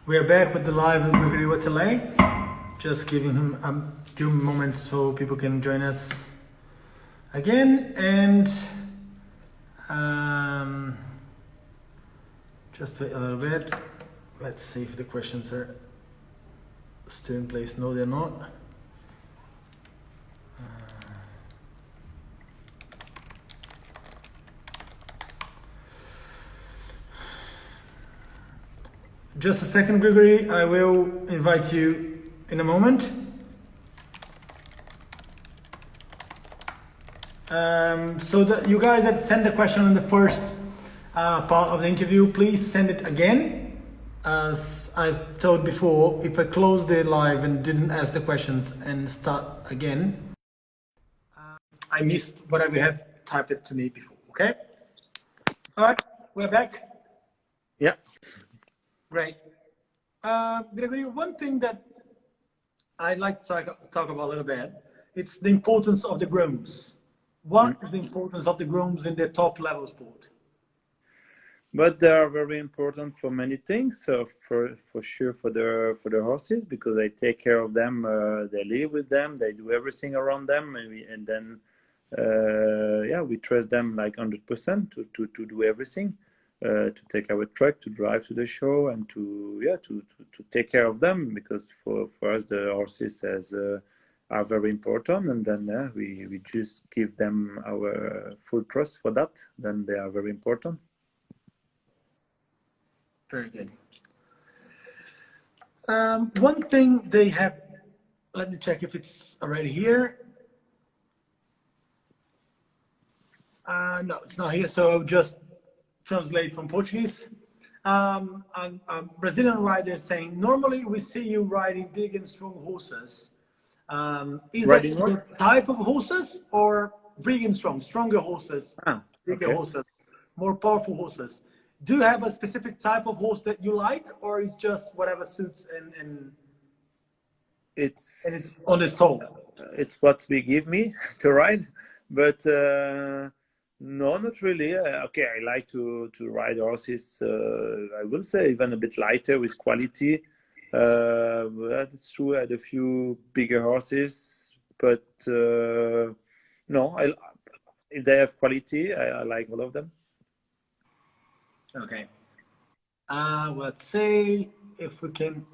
We are back with the live with Gregory Wathelet. Just giving him a few moments so people can join us again. And just wait a little bit. Let's see if the questions are still in place. No, they're not. Just a second, Gregory. I will invite you in a moment. So that you guys that sent the question in the first part of the interview, please send it again. As I've told before, if I close the live and didn't ask the questions and start again, I missed whatever you have typed it to me before. Okay. All right, we're back. Yeah. Great. Gregory, one thing that I'd like to talk about a little bit, it's the importance of the grooms. What is the importance of the grooms in the top level sport? But they are very important for many things. So for sure for the horses, because they take care of them, they live with them, they do everything around them, and then we trust them like 100% to do everything. To take our truck, to drive to the show, and to take care of them, because for us the horses are very important, and then we just give them our full trust for that. Then they are very important. Very good. One thing they have, let me check if it's already here. No, it's not here, so just translate from Portuguese. A Brazilian rider saying, normally we see you riding big and strong horses. Is that the type of horses, or big and strong, stronger horses, bigger horses, more powerful horses? Do you have a specific type of horse that you like, or is just whatever suits and it's on its toe? It's what we give me to ride, but no, not really. Okay, I like to ride horses, I will say even a bit lighter with quality. That's true, I had a few bigger horses, but no, if they have quality, I like all of them. Okay. Let's say if we can.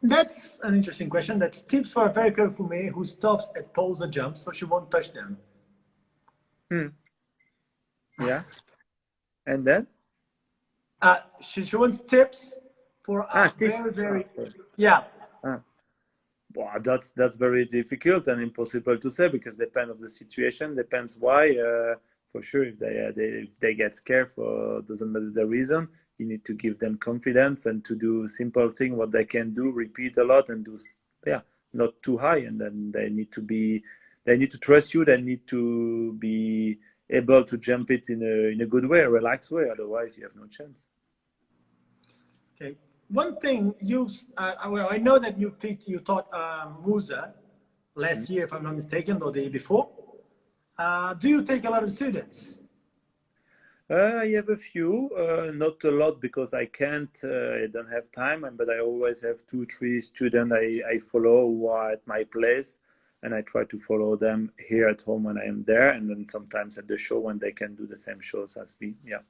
That's an interesting question. That's tips for a very careful mare who stops at poles or jumps so she won't touch them. Yeah. And then? She wants tips for tips. very yeah. Well, that's very difficult and impossible to say, because depends on the situation, depends why. For sure, if they get scared, for doesn't matter the reason, you need to give them confidence and to do simple thing what they can do, repeat a lot, and do not too high, and then they need to trust you. They need to be able to jump it in a good way, a relaxed way. Otherwise, you have no chance. Okay. One thing I know that you taught Musa last year, if I'm not mistaken, or the year before. Do you take a lot of students? I have a few, not a lot, because I can't. I don't have time, but I always have 2-3 students I follow who are at my place. And I try to follow them here at home when I am there, and then sometimes at the show when they can do the same shows as me. Yeah.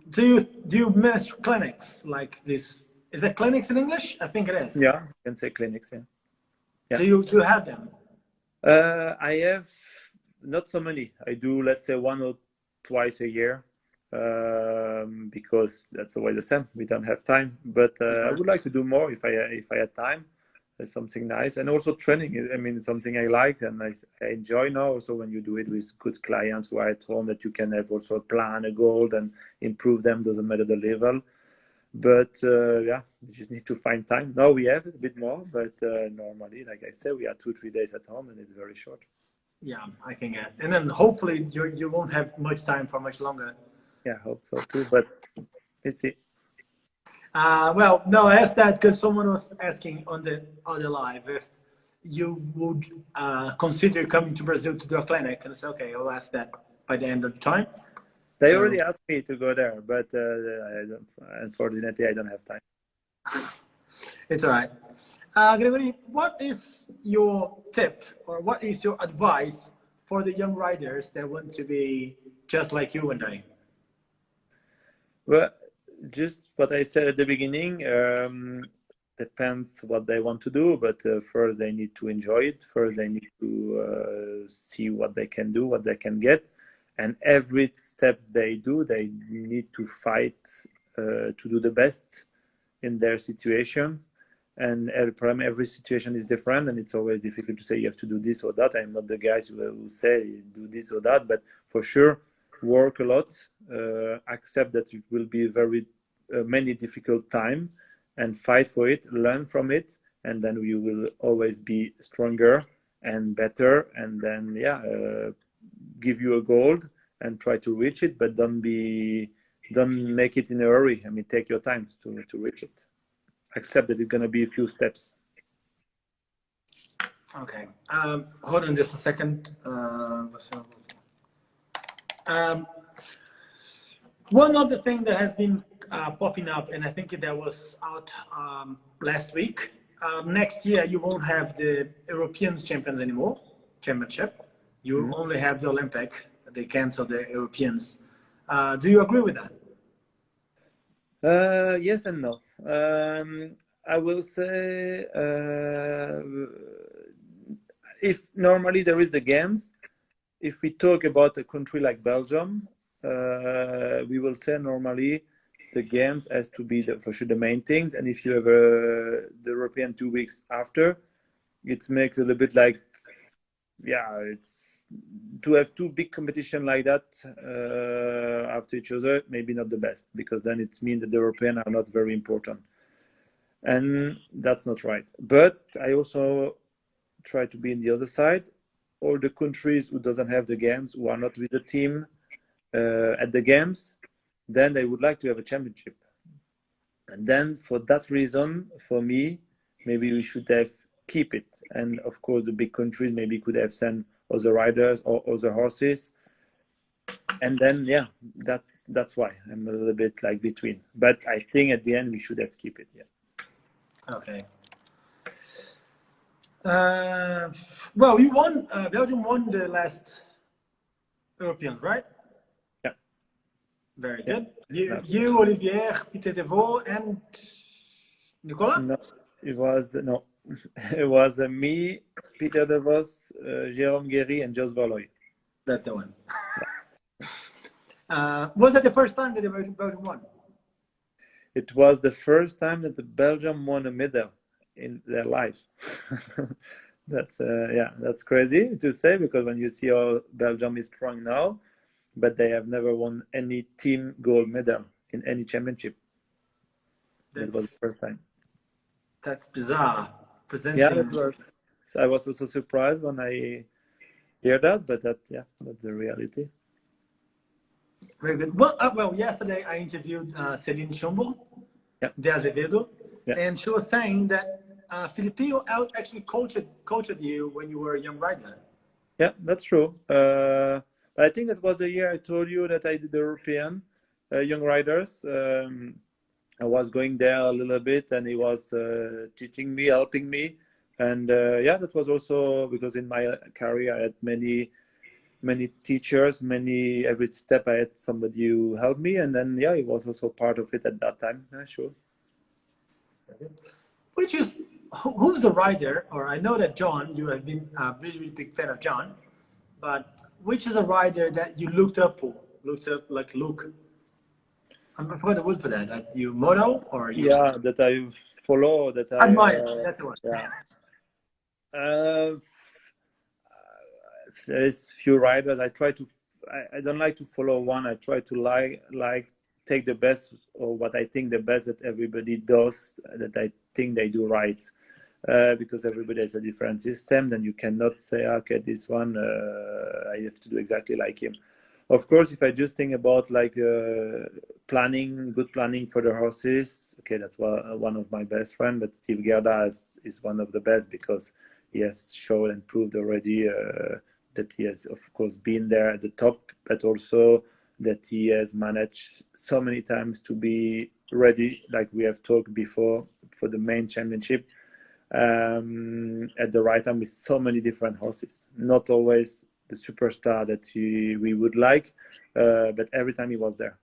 Do you manage clinics like this? Is it clinics in English? I think it is. Yeah, you can say clinics. Yeah. Do you have them? I have not so many. I do, let's say, 1 or twice a year, because that's always the same. We don't have time, but I would like to do more if I had time. It's something nice, and also training. I mean, it's something I like and I enjoy now. Also, when you do it with good clients who are at home, that you can have also a plan, a goal, and improve them. Doesn't matter the level, but you just need to find time. Now we have it a bit more, but normally, like I said, we are 2-3 days at home, and it's very short. Yeah, I can get. And then hopefully you won't have much time for much longer. Yeah, I hope so too. But let's see. Well, no, I asked that because someone was asking on the live if you would consider coming to Brazil to do a clinic, and I said, okay, I'll ask that by the end of the time. They So already asked me to go there, but unfortunately, I don't have time. it's all right. Gregory, what is your tip or what is your advice for the young riders that want to be just like you and I? Well, just what I said at the beginning, depends what they want to do, but first they need to enjoy it. First they need to see what they can do, what they can get. And every step they do, they need to fight to do the best in their situation. And every situation is different, and it's always difficult to say you have to do this or that. I'm not the guys who say do this or that, but for sure, work a lot, accept that it will be very many difficult time, and fight for it, learn from it, and then you will always be stronger and better. And then give you a goal and try to reach it, but don't make it in a hurry. I mean, take your time to reach it. Accept that it's going to be a few steps. Okay. Hold on just a second. One of the things that has been popping up, and I think that was out last week, next year you won't have the European championship. You only have the Olympic. They cancel the Europeans. Do you agree with that? Yes and no. I will say if normally there is the games, if we talk about a country like Belgium, we will say normally the games has to be for sure the main things. And if you have the European 2 weeks after, it makes it a little bit like, it's to have two big competition like that after each other, maybe not the best, because then it means that the European are not very important. And that's not right. But I also try to be in the other side. All the countries who doesn't have the games, who are not with the team at the games, then they would like to have a championship. And then for that reason, for me, maybe we should have keep it. And of course, the big countries maybe could have sent other riders or other horses. And then, that's why I'm a little bit like between. But I think at the end, we should have keep it. Yeah. Okay. Well, you won. Belgium won the last European, right? Yeah. Very good. You, Olivier, Peter Devaux, and Nicolas? No, it was it was me, Peter DeVos, Jérôme Guéry, and Jos Valoy. That's the one. Was that the first time that the Belgium won? It was the first time that the Belgium won a medal in their life. That's crazy to say, because when you see how Belgium is strong now, but they have never won any team gold medal in any championship. That was the first time. That's bizarre. Yeah, that was. So I was also surprised when I hear that, but that's the reality. Very good. Well, yesterday I interviewed Celine Chombo de Azevedo, and she was saying that Filipino actually coached you when you were a young rider. Yeah, that's true. I think that was the year I told you that I did the European young riders. I was going there a little bit, and he was teaching me, helping me, and that was also because in my career I had many teachers, every step I had somebody who helped me, and then he was also part of it at that time. Yeah, sure. Who's the rider? Or I know that John, you have been a really big fan of John, but which is a rider that you looked up like Luke? I forgot the word for that. That you model or you... Yeah, that I follow, that I admire. That's the one. Yeah. There's few riders. I don't like to follow one. I try to like take the best, or what I think the best that everybody does, that I think they do right. Because everybody has a different system, then you cannot say, okay, this one I have to do exactly like him. Of course, if I just think about like good planning for the horses, okay, that's one of my best friends. But Steve Gerda is one of the best, because he has shown and proved already that he has, of course, been there at the top, but also that he has managed so many times to be ready, like we have talked before, for the main championship at the right time with so many different horses. Not always the superstar that we would like, but every time he was there.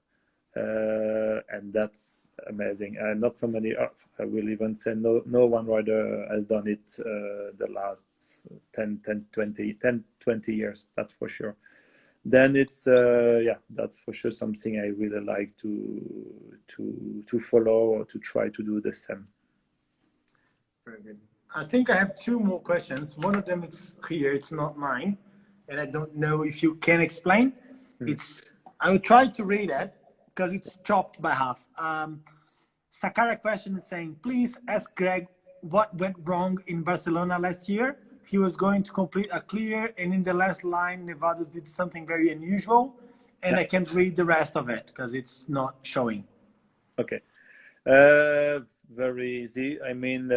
And that's amazing. Not so many, I will even say no one rider has done it the last 20 years, that's for sure. Then it's that's for sure something I really like to follow or to try to do the same. Very good. I think I have two more questions. One of them is here, it's not mine, and I don't know if you can explain. I will try to read it because it's chopped by half. Sakara question is saying, please ask Greg what went wrong in Barcelona last year. He was going to complete a clear, and in the last line, Nevados did something very unusual, and I can't read the rest of it because it's not showing. Okay. Very easy. I mean,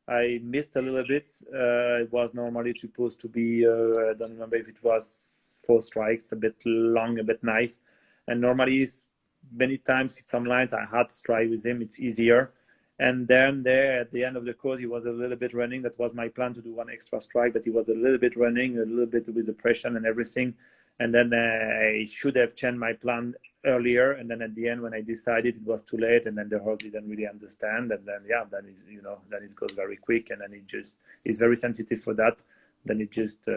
I missed a little bit. It was normally supposed to be, I don't remember if it was 4 strikes, a bit long, a bit nice. And normally, many times, some lines I had strike with him, it's easier. And then there at the end of the course, he was a little bit running. That was my plan, to do 1 extra strike, but he was a little bit running, a little bit with the pressure and everything. And then I should have changed my plan earlier. And then at the end, when I decided, it was too late. And then the horse didn't really understand. And then, then it goes very quick. And then he's very sensitive for that. Then it just,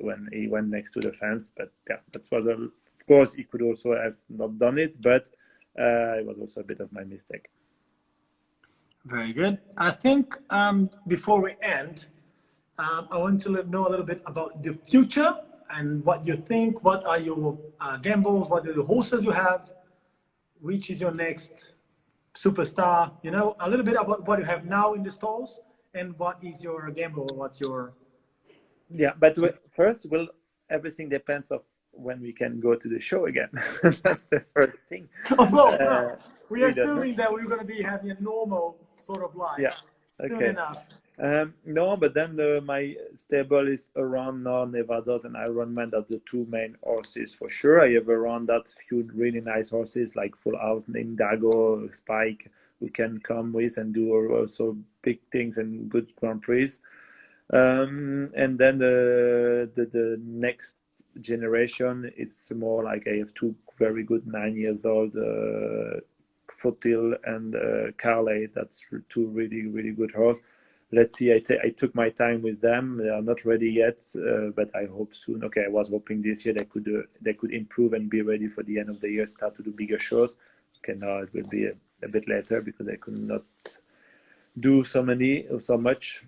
when he went next to the fence. But yeah, that was, of course, he could also have not done it, but it was also a bit of my mistake. Very good. I think before we end, I want to know a little bit about the future and what you think. What are your gambles? What are the horses you have? Which is your next superstar? You know, a little bit about what you have now in the stalls and what is your gamble? What's your... Yeah, but first, everything depends of when we can go to the show again. That's the first thing. Of course, we are assuming that we're going to be having a normal sort of life. Yeah, okay. Soon enough. No, but then my stable is around now Nevados and Ironman. That's the 2 main horses for sure. I have around that few really nice horses like Full House, Dago, Spike, who can come with and do also big things and good Grand Prix. And then the next generation, it's more like I have 2 very good 9 years old Fotil and Carley. That's 2 really, really good horses. Let's see, I took my time with them. They are not ready yet, but I hope soon. Okay, I was hoping this year they could improve and be ready for the end of the year, start to do bigger shows. Okay, now it will be a bit later because I could not do so much.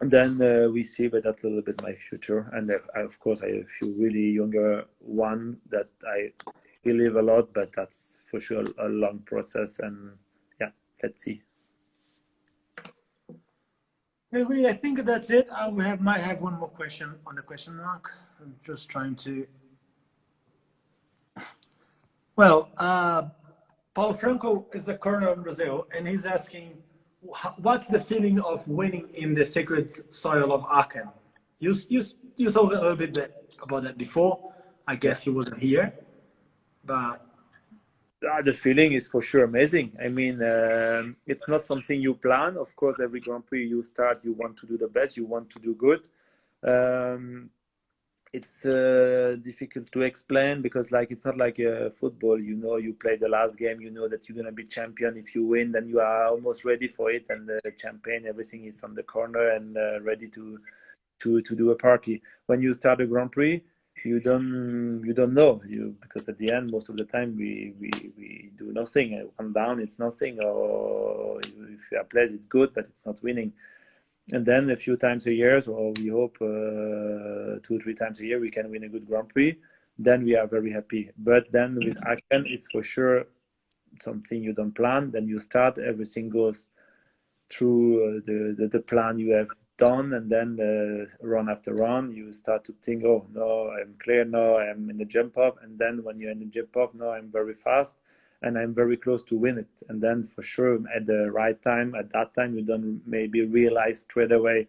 And then we see, but that's a little bit my future. And of course, I have a few really younger one that I believe a lot, but that's for sure a long process. And yeah, let's see. I think that's it. Might have one more question on the question mark. I'm just trying to... Well, Paulo Franco is a corner in Brazil, and he's asking, what's the feeling of winning in the sacred soil of Aachen? You talked a little bit about that before. I guess he wasn't here, but... The feeling is for sure amazing. I mean, it's not something you plan. Of course, every Grand Prix you start, you want to do the best, you want to do good. It's difficult to explain because it's not like football. You play the last game, you know that you're going to be champion. If you win, then you are almost ready for it. And the champagne, everything is on the corner and ready to do a party. When you start a Grand Prix, you don't know, because at the end most of the time we do nothing. One down, it's nothing, or if you are placed, it's good, but it's not winning. And then a few times a year, or we hope 2 or 3 times a year, we can win a good Grand Prix. Then we are very happy. But then with Aachen, it's for sure something you don't plan. Then you start, everything goes through the plan you have done, and then run after run, you start to think, oh, no, I'm clear, no, I'm in the jump off. And then when you're in the jump off, no, I'm very fast and I'm very close to win it. And then for sure, at the right time, at that time, you don't maybe realize straight away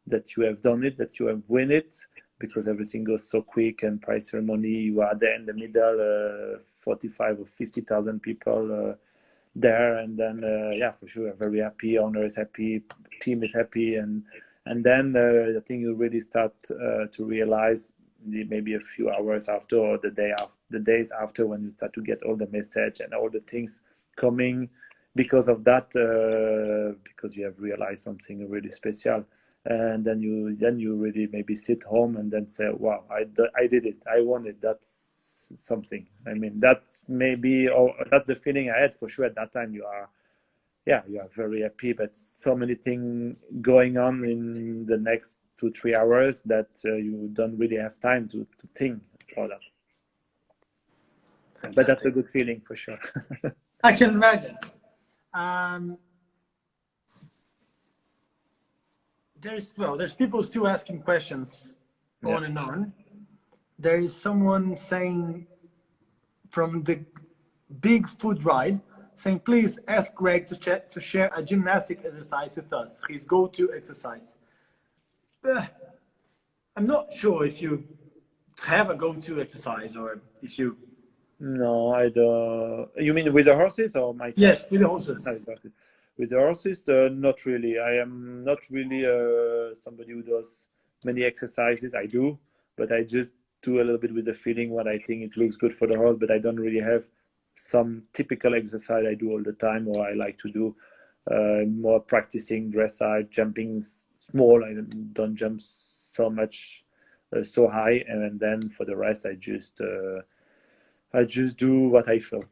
that you have done it, that you have win it. because everything goes so quick, and Pride ceremony, you are there in the middle, 45 or 50,000 people there, and then yeah, for sure, very happy, owner is happy, team is happy, and then I think you really start to realize maybe a few hours after, or the days after, when you start to get all the message and all the things coming because of that, because you have realized something really special, and then you really maybe sit home and then say, wow, I did it, I won it. That's something. I mean, that's maybe, or that's the feeling I had for sure at that time. You are very happy, but so many things going on in the next 2-3 hours that you don't really have time to think about that. Fantastic. But that's a good feeling for sure. I can imagine. There's people still asking questions on and on. There is someone saying from the big food ride, saying, please ask Greg to share a gymnastic exercise with us, his go-to exercise. I'm not sure if you have a go-to exercise, or if you... No, I don't. You mean with the horses or myself? Yes, with the horses. With the horses, not really. I am not really somebody who does many exercises. I do, but I just do a little bit with the feeling what I think it looks good for the horse, but I don't really have some typical exercise I do all the time, or I like to do more practicing dressage, jumping small. I don't jump so much, so high, and then for the rest, I just do what I feel.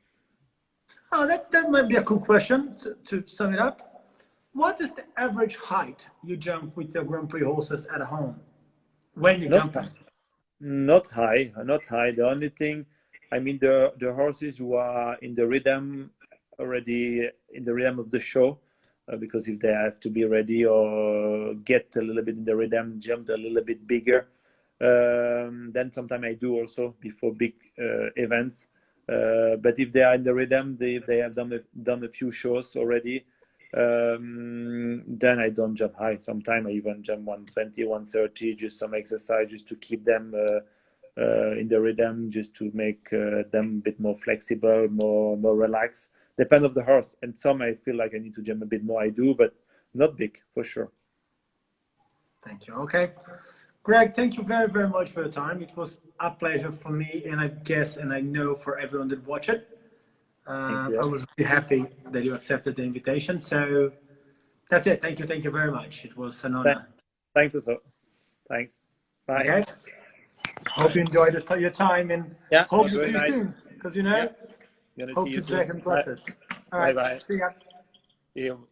Oh, that might be a cool question to sum it up. What is the average height you jump with the Grand Prix horses at home when you jump? Not high. The only thing, I mean, the horses who are in the rhythm already, in the rhythm of the show, because if they have to be ready or get a little bit in the rhythm, jump a little bit bigger. Then sometimes I do also before big events. But if they are in the rhythm, if they have done a few shows already, then I don't jump high. Sometimes I even jump 120, 130, just some exercise, just to keep them in the rhythm, just to make them a bit more flexible, more relaxed. Depend of the horse. And some I feel like I need to jump a bit more. I do, but not big for sure. Thank you. Okay. Greg, thank you very, very much for your time. It was a pleasure for me, and I guess, and I know for everyone that watched it. I was really happy that you accepted the invitation. So that's it. Thank you very much. It was an honor. Thanks also. Thanks. Bye. Okay. Hope you enjoyed your time, and hope to see you soon. Because hope to drag in process. All right. Bye. See ya. See you.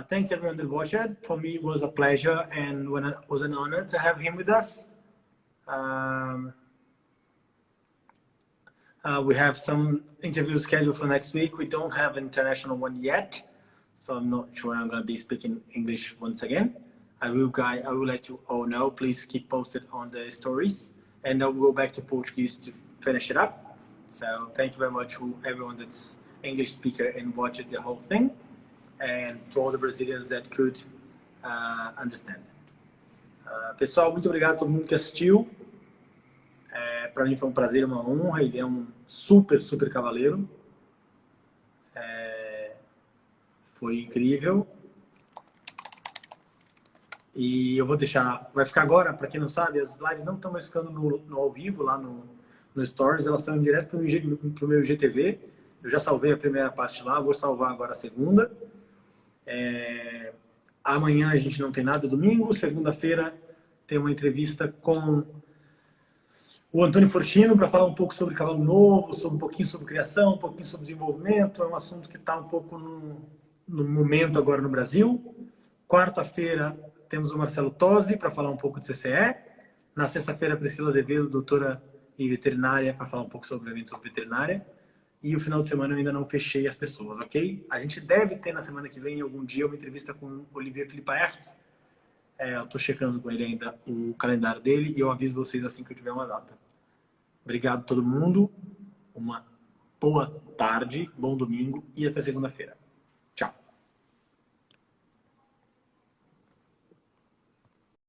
Thanks everyone that watched it. For me, it was a pleasure, and it was an honor to have him with us. We have some interviews scheduled for next week. We don't have an international one yet, so I'm not sure I'm going to be speaking English once again. I will let you all know. Please keep posted on the stories, and I'll go back to Portuguese to finish it up. So thank you very much to everyone that's English speaker and watched the whole thing, and to all the Brazilians that could understand. Pessoal, muito obrigado a todo mundo que assistiu. Para mim foi um prazer, uma honra. Ele é um super cavaleiro. Foi incrível. E eu vou deixar... Vai ficar agora, para quem não sabe, as lives não estão mais ficando no ao vivo, lá no Stories. Elas estão direto para o meu IGTV. Eu já salvei a primeira parte lá, vou salvar agora a segunda. Amanhã a gente não tem nada, domingo. Segunda-feira tem uma entrevista com o Antônio Fortino para falar um pouco sobre cavalo novo, um pouquinho sobre criação, um pouquinho sobre desenvolvimento. É um assunto que está um pouco no momento agora no Brasil. Quarta-feira temos o Marcelo Tosi para falar um pouco de CCE. Na sexta-feira, a Priscila Azevedo, doutora em veterinária, para falar um pouco sobre eventos sobre veterinária. E o final de semana eu ainda não fechei as pessoas, ok? A gente deve ter na semana que vem, algum dia, uma entrevista com o Olivier Filipe Hertz. Eu estou checando com ele ainda o calendário dele e eu aviso vocês assim que eu tiver uma data. Obrigado a todo mundo. Uma boa tarde, bom domingo e até segunda-feira.